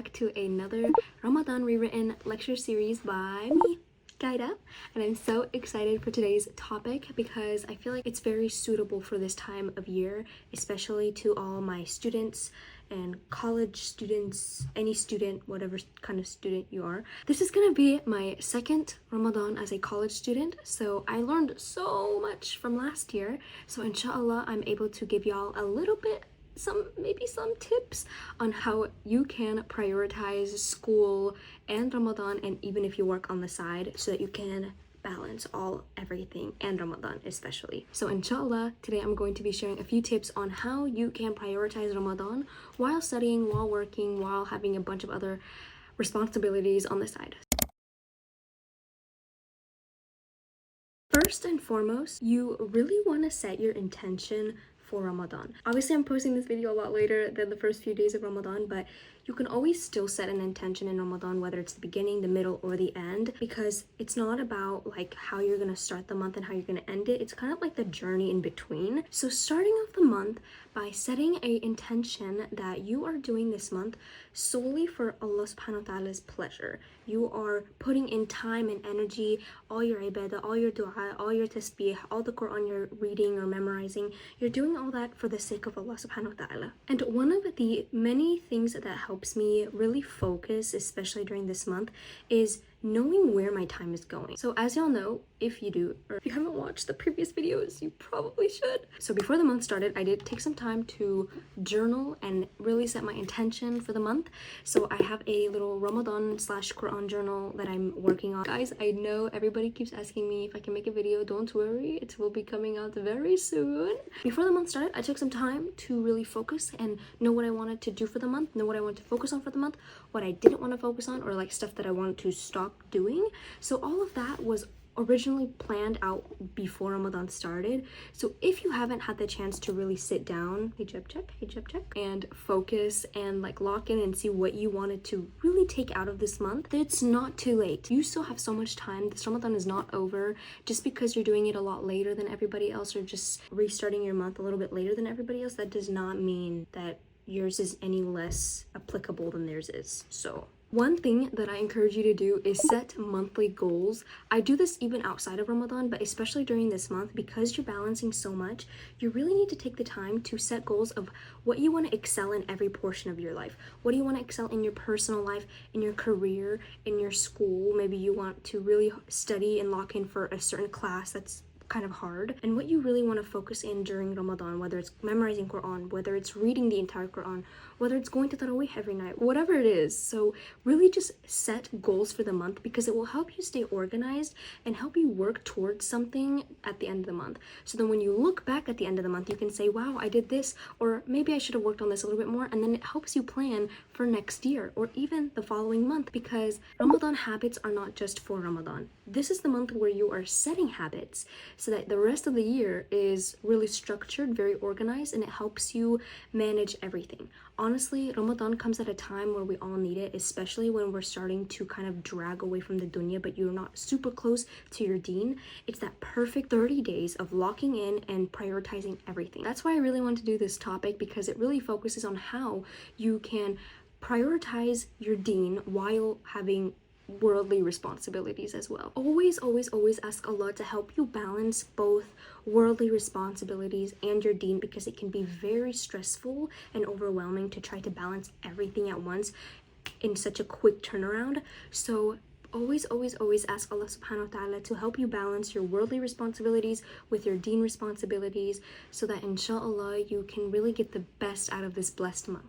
back to another Ramadan Rewritten lecture series by me, Gaida, and I'm so excited for today's topic because I feel like it's very suitable for this time of year, especially to all my students and college students, any student, whatever kind of student you are. This is gonna be my second Ramadan as a college student, so I learned so much from last year. So inshallah, I'm able to give y'all a little bit maybe some tips on how you can prioritize school and Ramadan, and even if you work on the side, so that you can balance everything and Ramadan especially. So inshallah, today I'm going to be sharing a few tips on how you can prioritize Ramadan while studying, while working, while having a bunch of other responsibilities on the side. First and foremost, you really want to set your intention for Ramadan. Obviously, I'm posting this video a lot later than the first few days of Ramadan, but you can always still set an intention in Ramadan, whether it's the beginning, the middle, or the end, because it's not about like how you're gonna start the month and how you're gonna end it. It's kind of like the journey in between. So starting off the month by setting a intention that you are doing this month solely for Allah subhanahu wa ta'ala's pleasure. You are putting in time and energy, all your ibadah, all your dua, all your tasbih, all the Quran you're reading or memorizing. You're doing all that for the sake of Allah subhanahu wa ta'ala. And one of the many things that helps me really focus, especially during this month, is knowing where my time is going. So as y'all know, if you do, or if you haven't watched the previous videos, you probably should. So before the month started, I did take some time to journal and really set my intention for the month. So I have a little Ramadan / Quran journal that I'm working on. Guys, I know everybody keeps asking me if I can make a video. Don't worry, it will be coming out very soon. Before the month started, I took some time to really focus and know what I wanted to do for the month, know what I wanted to focus on for the month, what I didn't want to focus on, or like stuff that I wanted to stop doing. So all of that was originally planned out before Ramadan started. So if you haven't had the chance to really sit down, hijab check, and focus and like lock in and see what you wanted to really take out of this month, it's not too late. You still have so much time. This Ramadan is not over. Just because you're doing it a lot later than everybody else, or just restarting your month a little bit later than everybody else, that does not mean that yours is any less applicable than theirs is. So one thing that I encourage you to do is set monthly goals. I do this even outside of Ramadan, but especially during this month, because you're balancing so much, you really need to take the time to set goals of what you want to excel in every portion of your life. What do you want to excel in your personal life, in your career, in your school? Maybe you want to really study and lock in for a certain class that's kind of hard, and what you really want to focus in during Ramadan, whether it's memorizing Quran, whether it's reading the entire Quran, whether it's going to Tarawih every night, whatever it is. So really just set goals for the month, because it will help you stay organized and help you work towards something at the end of the month. So then when you look back at the end of the month, you can say, wow, I did this, or maybe I should have worked on this a little bit more, and then it helps you plan for next year or even the following month, because Ramadan habits are not just for Ramadan. This is the month where you are setting habits so that the rest of the year is really structured, very organized, and it helps you manage everything. Honestly, Ramadan comes at a time where we all need it, especially when we're starting to kind of drag away from the dunya, but you're not super close to your deen. It's that perfect 30 days of locking in and prioritizing everything. That's why I really want to do this topic, because it really focuses on how you can prioritize your deen while having worldly responsibilities as well. Always ask Allah to help you balance both worldly responsibilities and your deen, because it can be very stressful and overwhelming to try to balance everything at once in such a quick turnaround. So always ask Allah subhanahu wa ta'ala to help you balance your worldly responsibilities with your deen responsibilities, so that inshallah you can really get the best out of this blessed month.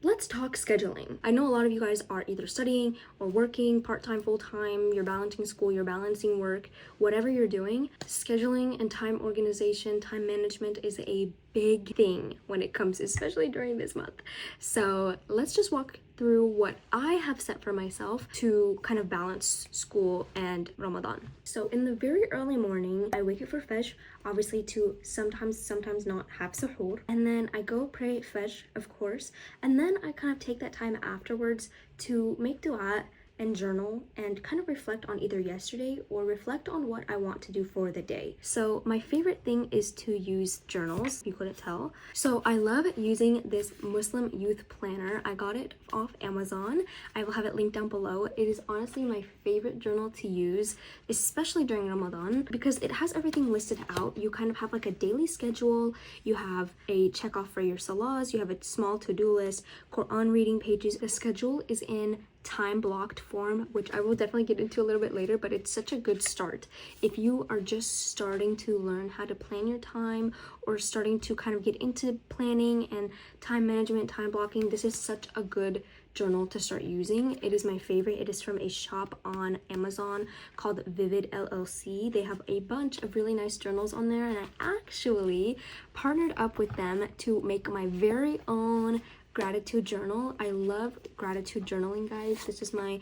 Let's talk scheduling. I know a lot of you guys are either studying or working part-time, full-time, you're balancing school, you're balancing work, whatever you're doing. Scheduling and time organization, time management is a big thing when it comes, especially during this month. So let's just walk through what I have set for myself to kind of balance school and Ramadan. So in the very early morning, I wake up for Fajr, obviously to sometimes not have suhoor, and then I go pray Fajr, of course, and then I kind of take that time afterwards to make dua, and journal and kind of reflect on either yesterday or reflect on what I want to do for the day. So my favorite thing is to use journals, if you couldn't tell. So I love using this Muslim youth planner. I got it off Amazon. I will have it linked down below. It is honestly my favorite journal to use, especially during Ramadan, because it has everything listed out. You kind of have like a daily schedule, you have a check off for your salahs, you have a small to-do list, Quran reading pages. The schedule is in time blocked form, which I will definitely get into a little bit later, but it's such a good start if you are just starting to learn how to plan your time or starting to kind of get into planning and time management, time blocking. This is such a good journal to start using. It is my favorite. It is from a shop on Amazon called Vivid LLC. They have a bunch of really nice journals on there, and I actually partnered up with them to make my very own gratitude journal. I love gratitude journaling, guys. This is my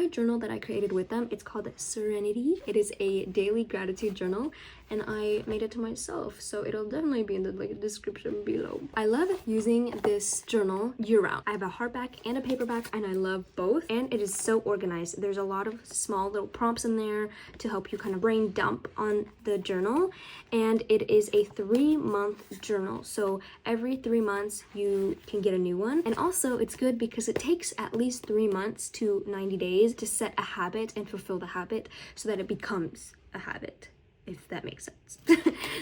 journal that I created with them. It's called Serenity. It is a daily gratitude journal, and I made it to myself, so it'll definitely be in the description below. I love using this journal year-round. I have a hardback and a paperback, and I love both, and it is so organized. There's a lot of small little prompts in there to help you kind of brain dump on the journal, and it is a 3-month journal, so every 3 months you can get a new one. And also it's good because it takes at least 3 months to 90 days to set a habit and fulfill the habit so that it becomes a habit, if that makes sense.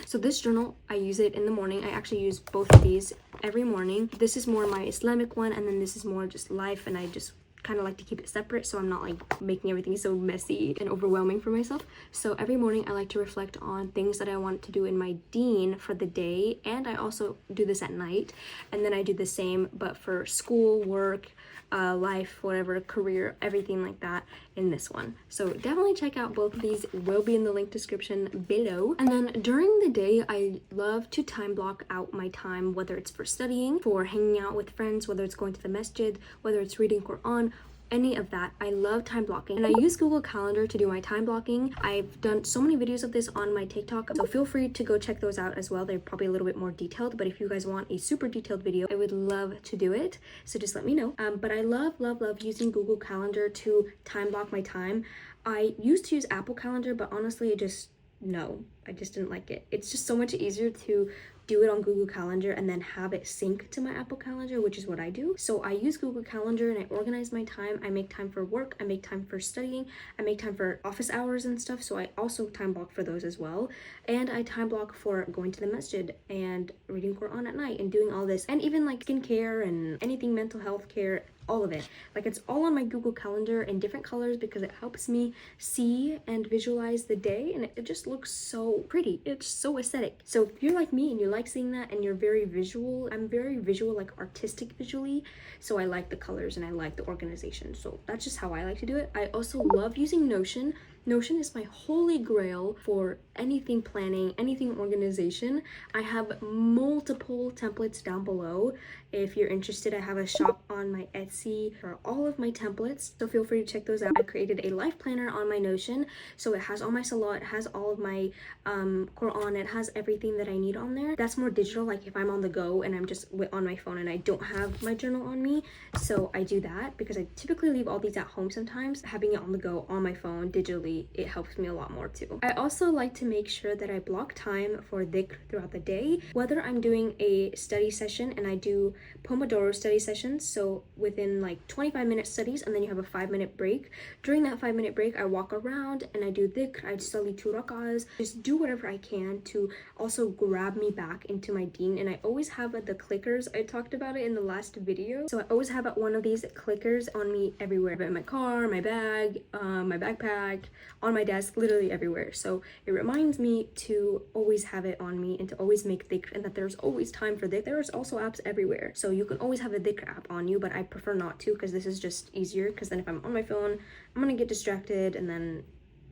So this journal, I use it in the morning. I actually use both of these every morning. This is more my Islamic one, and then this is more just life, and I just kind of like to keep it separate so I'm not like making everything so messy and overwhelming for myself. So every morning I like to reflect on things that I want to do in my deen for the day, and I also do this at night, and then I do the same but for school, work, life, whatever, career, everything like that in this one. So definitely check out both of these. It will be in the link description below. And then during the day, I love to time block out my time, whether it's for studying, for hanging out with friends, whether it's going to the masjid, whether it's reading Quran, any of that. I love time blocking, and I use Google Calendar to do my time blocking. I've done so many videos of this on my TikTok, so feel free to go check those out as well. They're probably a little bit more detailed, but if you guys want a super detailed video, I would love to do it, so just let me know. But I love using Google Calendar to time block my time. I used to use Apple Calendar, but honestly I just didn't like it. It's just so much easier to do it on Google Calendar and then have it sync to my Apple Calendar, which is what I do. So I use Google Calendar and I organize my time. I make time for work, I make time for studying, I make time for office hours and stuff, so I also time block for those as well. And I time block for going to the masjid and reading Quran at night and doing all this, and even like skincare and anything mental health care, all of it. Like, it's all on my Google Calendar in different colors because it helps me see and visualize the day, and it just looks so pretty. It's so aesthetic. So if you're like me and you like seeing that and you're very visual, I'm very visual, like artistic visually, so I like the colors and I like the organization. So that's just how I like to do it. I also love using Notion. Notion is my holy grail for anything planning, anything organization. I have multiple templates down below. If you're interested, I have a shop on my Etsy for all of my templates, so feel free to check those out. I created a life planner on my Notion, so it has all my salah, it has all of my Quran, it has everything that I need on there. That's more digital, like if I'm on the go and I'm just on my phone and I don't have my journal on me, so I do that because I typically leave all these at home sometimes. Having it on the go on my phone digitally, it helps me a lot more too. I also like to make sure that I block time for dhikr throughout the day, whether I'm doing a study session, and I do Pomodoro study sessions, so within like 25-minute studies, and then you have a 5-minute break. During that 5-minute break, I walk around and I do dhikr, I study 2 rak'ahs, just do whatever I can to also grab me back into my deen. And I always have the clickers. I talked about it in the last video, so I always have one of these clickers on me everywhere, in my car, my bag, my backpack, on my desk, literally everywhere. So it reminds me to always have it on me and to always make dhikr, and that there's always time for dhikr. There's also apps everywhere, so you can always have a dhikr app on you, but I prefer not to because this is just easier, because then if I'm on my phone, I'm gonna get distracted, and then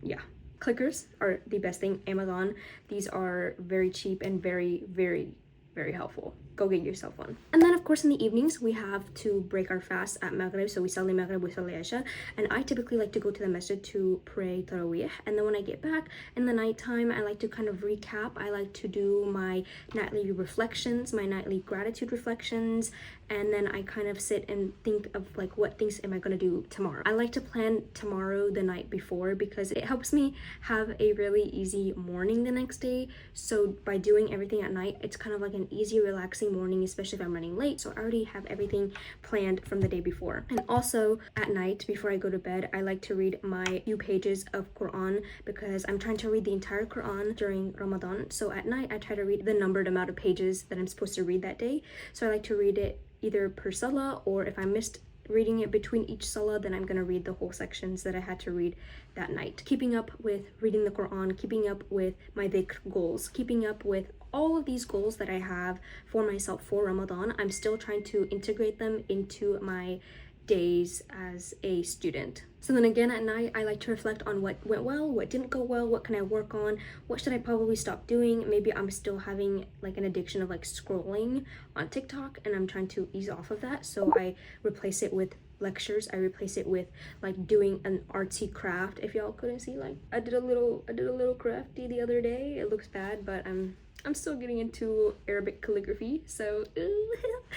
yeah. Clickers are the best thing. Amazon, these are very cheap and very helpful. Go get yourself one. And then of course in the evenings we have to break our fast at Maghrib, so we Sali Maghrib, we Sali Isha, and I typically like to go to the masjid to pray Taraweeh. And then when I get back in the nighttime, I like to kind of recap. I like to do my nightly reflections, my nightly gratitude reflections, and then I kind of sit and think of like what things am I going to do tomorrow. I like to plan tomorrow the night before because it helps me have a really easy morning the next day. So by doing everything at night, it's kind of like an easy, relaxing morning, especially if I'm running late. So I already have everything planned from the day before. And also at night before I go to bed, I like to read my few pages of Quran because I'm trying to read the entire Quran during Ramadan. So at night I try to read the numbered amount of pages that I'm supposed to read that day. So I like to read it either per salah, or if I missed reading it between each salah, then I'm going to read the whole sections that I had to read that night. Keeping up with reading the Quran, keeping up with my dhikr goals, keeping up with all of these goals that I have for myself for Ramadan. I'm still trying to integrate them into my days as a student. So then again at night, I like to reflect on what went well, what didn't go well, what can I work on, what should I probably stop doing. Maybe I'm still having like an addiction of like scrolling on TikTok and I'm trying to ease off of that. So I replace it with lectures. I replace it with like doing an artsy craft. If y'all couldn't see, like I did a little crafty the other day. It looks bad, but I'm still getting into Arabic calligraphy, so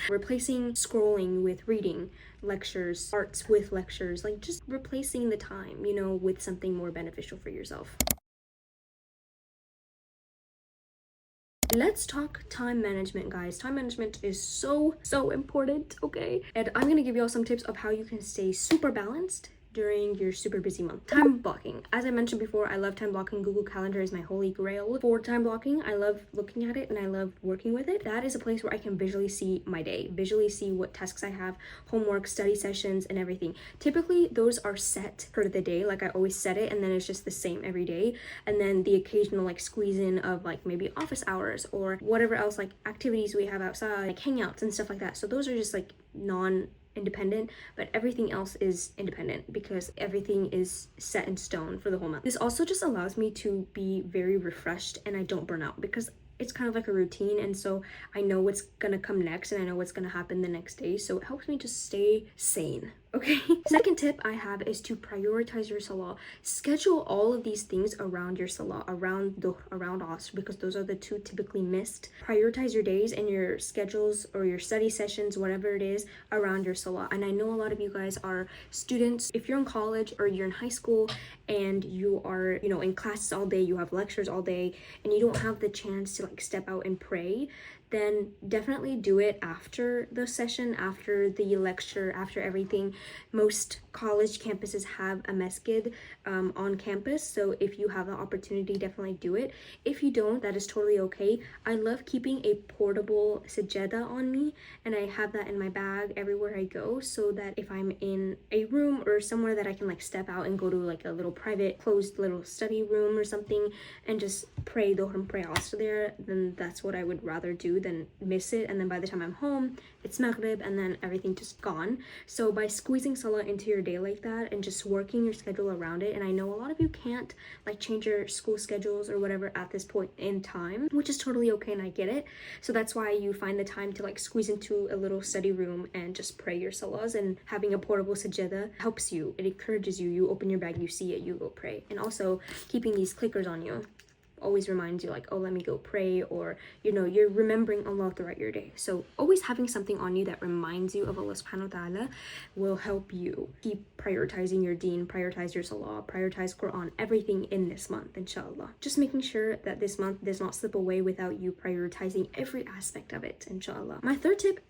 replacing scrolling with reading, lectures, arts with lectures, like just replacing the time, you know, with something more beneficial for yourself. Let's talk time management, guys. Time management is so important, okay? And I'm gonna give y'all some tips of how you can stay super balanced during your super busy month. Time blocking. As I mentioned before, I love time blocking. Google Calendar is my holy grail for time blocking. I love looking at it and I love working with it. That is a place where I can visually see my day, visually see what tasks I have, homework, study sessions, and everything. Typically, those are set for the day. Like I always set it and then it's just the same every day. And then the occasional like squeeze in of like maybe office hours or whatever else, like activities we have outside, like hangouts and stuff like that. So those are just like non-independent, but everything else is independent because everything is set in stone for the whole month. This also just allows me to be very refreshed and I don't burn out because it's kind of like a routine, and so I know what's gonna come next and I know what's gonna happen the next day, so it helps me just stay sane. Okay. Second tip I have is to prioritize your salah. Schedule all of these things around your salah, around dhuhr, around asr, because those are the two typically missed. Prioritize your days and your schedules or your study sessions, whatever it is, around your salah. And I know a lot of you guys are students. If you're in college or you're in high school and you are, you know, in classes all day, you have lectures all day, and you don't have the chance to like step out and pray, then definitely do it after the session, after the lecture, after everything. Most college campuses have a masjid on campus, so if you have the opportunity, definitely do it. If you don't, that is totally okay. I love keeping a portable sajada on me, and I have that in my bag everywhere I go, so that if I'm in a room or somewhere that I can like step out and go to like a little private closed little study room or something and just pray dhuhr and pray asr there, then that's what I would rather do than miss it, and then by the time I'm home it's maghrib and then everything just gone. So by squeezing salah into your day like that and just working your schedule around it, and I know a lot of you can't like change your school schedules or whatever at this point in time, which is totally okay and I get it, so that's why you find the time to like squeeze into a little study room and just pray your salahs. And having a portable sajada helps you, it encourages you, you open your bag, you see it, you go pray. And also keeping these clickers on you always reminds you like, oh, let me go pray, or you know, you're remembering Allah throughout your day. So always having something on you that reminds you of Allah subhanahu wa ta'ala will help you keep prioritizing your deen, prioritize your salah, prioritize Quran, everything in this month, inshallah. Just making sure that this month does not slip away without you prioritizing every aspect of it, inshallah. My third tip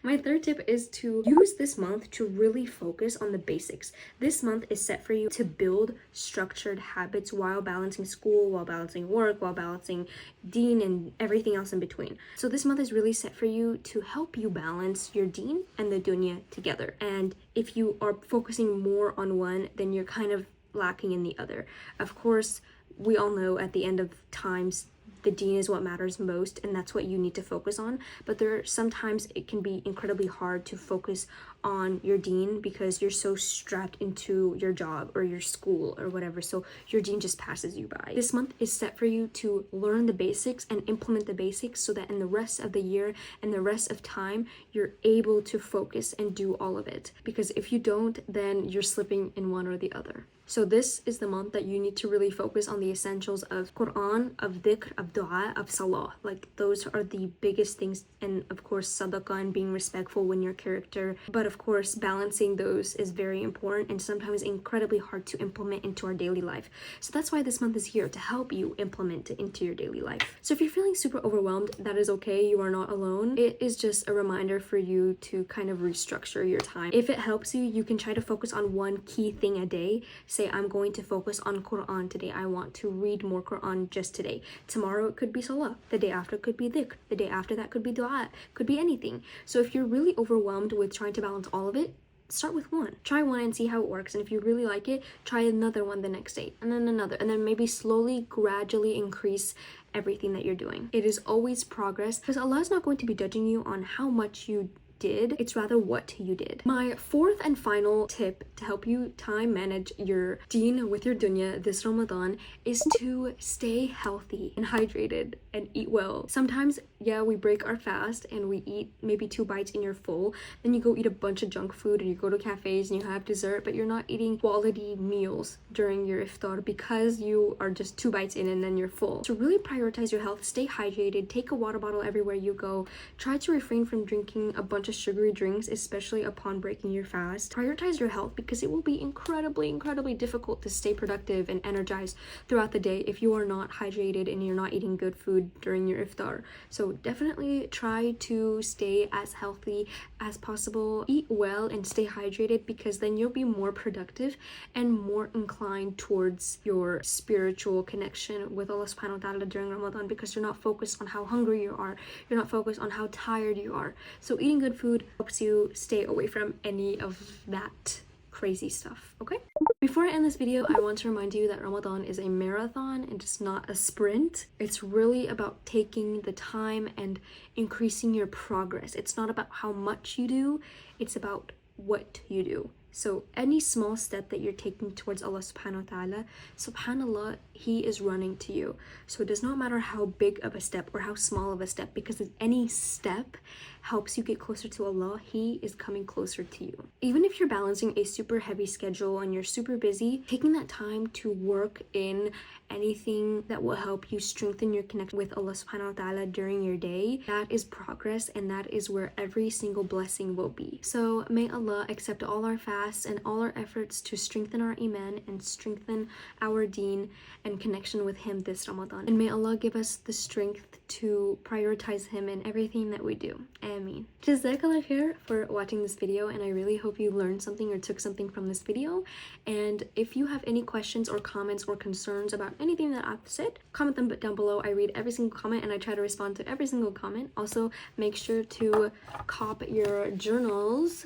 my third tip is to use this month to really focus on the basics. This month is set for you to build structured habits while balancing school, while balancing work, while balancing deen and everything else in between. So this month is really set for you to help you balance your deen and the dunya together. And if you are focusing more on one, then you're kind of lacking in the other. Of course, we all know at the end of times the deen is what matters most, and that's what you need to focus on. But sometimes it can be incredibly hard to focus on your deen because you're so strapped into your job or your school or whatever, so your deen just passes you by. This month is set for you to learn the basics and implement the basics so that in the rest of the year and the rest of time you're able to focus and do all of it, because if you don't, then you're slipping in one or the other. So this is the month that you need to really focus on the essentials of Quran, of dhikr, of dua, of salah. Like those are the biggest things, and of course sadaqah and being respectful in your character. But of course balancing those is very important and sometimes incredibly hard to implement into our daily life. So that's why this month is here to help you implement it into your daily life. So if you're feeling super overwhelmed, that is okay. You are not alone. It is just a reminder for you to kind of restructure your time. If it helps you, you can try to focus on one key thing a day. Say, I'm going to focus on Quran today. I want to read more Quran just today. Tomorrow it could be salah. The day after could be dhikr. The day after that could be dua. Could be anything. So if you're really overwhelmed with trying to balance all of it, start with one. Try one and see how it works. And if you really like it, try another one the next day. And then another. And then maybe slowly, gradually increase everything that you're doing. It is always progress, because Allah is not going to be judging you on how much you did, it's rather what you did. My fourth and final tip to help you time manage your deen with your dunya this Ramadan is to stay healthy and hydrated and eat well. Sometimes, yeah, we break our fast and we eat maybe 2 bites and you're full. Then you go eat a bunch of junk food and you go to cafes and you have dessert, but you're not eating quality meals during your iftar because you are just 2 bites in and then you're full. So really prioritize your health, stay hydrated, take a water bottle everywhere you go. Try to refrain from drinking a bunch of sugary drinks, especially upon breaking your fast. Prioritize your health because it will be incredibly difficult to stay productive and energized throughout the day if you are not hydrated and you're not eating good food during your iftar. So definitely try to stay as healthy as possible, eat well and stay hydrated, because then you'll be more productive and more inclined towards your spiritual connection with Allah subhanahu wa ta'ala during Ramadan, because you're not focused on how hungry you are, you're not focused on how tired you are. So eating good food helps you stay away from any of that crazy stuff, okay? Before I end this video, I want to remind you that Ramadan is a marathon and it's not a sprint. It's really about taking the time and increasing your progress. It's not about how much you do, it's about what you do. So any small step that you're taking towards Allah subhanahu wa ta'ala, subhanallah, He is running to you. So it does not matter how big of a step or how small of a step, because if any step helps you get closer to Allah, He is coming closer to you. Even if you're balancing a super heavy schedule and you're super busy, taking that time to work in anything that will help you strengthen your connection with Allah subhanahu wa ta'ala during your day, that is progress, and that is where every single blessing will be. So may Allah accept all our fasts and all our efforts to strengthen our iman and strengthen our deen and connection with Him this Ramadan. And may Allah give us the strength to prioritize Him in everything that we do. Ameen. Jazakallah khair for watching this video, and I really hope you learned something or took something from this video. And if you have any questions or comments or concerns about anything that I've said, comment them down below. I read every single comment and I try to respond to every single comment. Also, make sure to cop your journals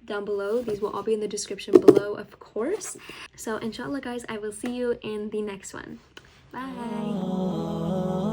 down below. These will all be in the description below, of course. So inshallah guys, I will see you in the next one. Bye.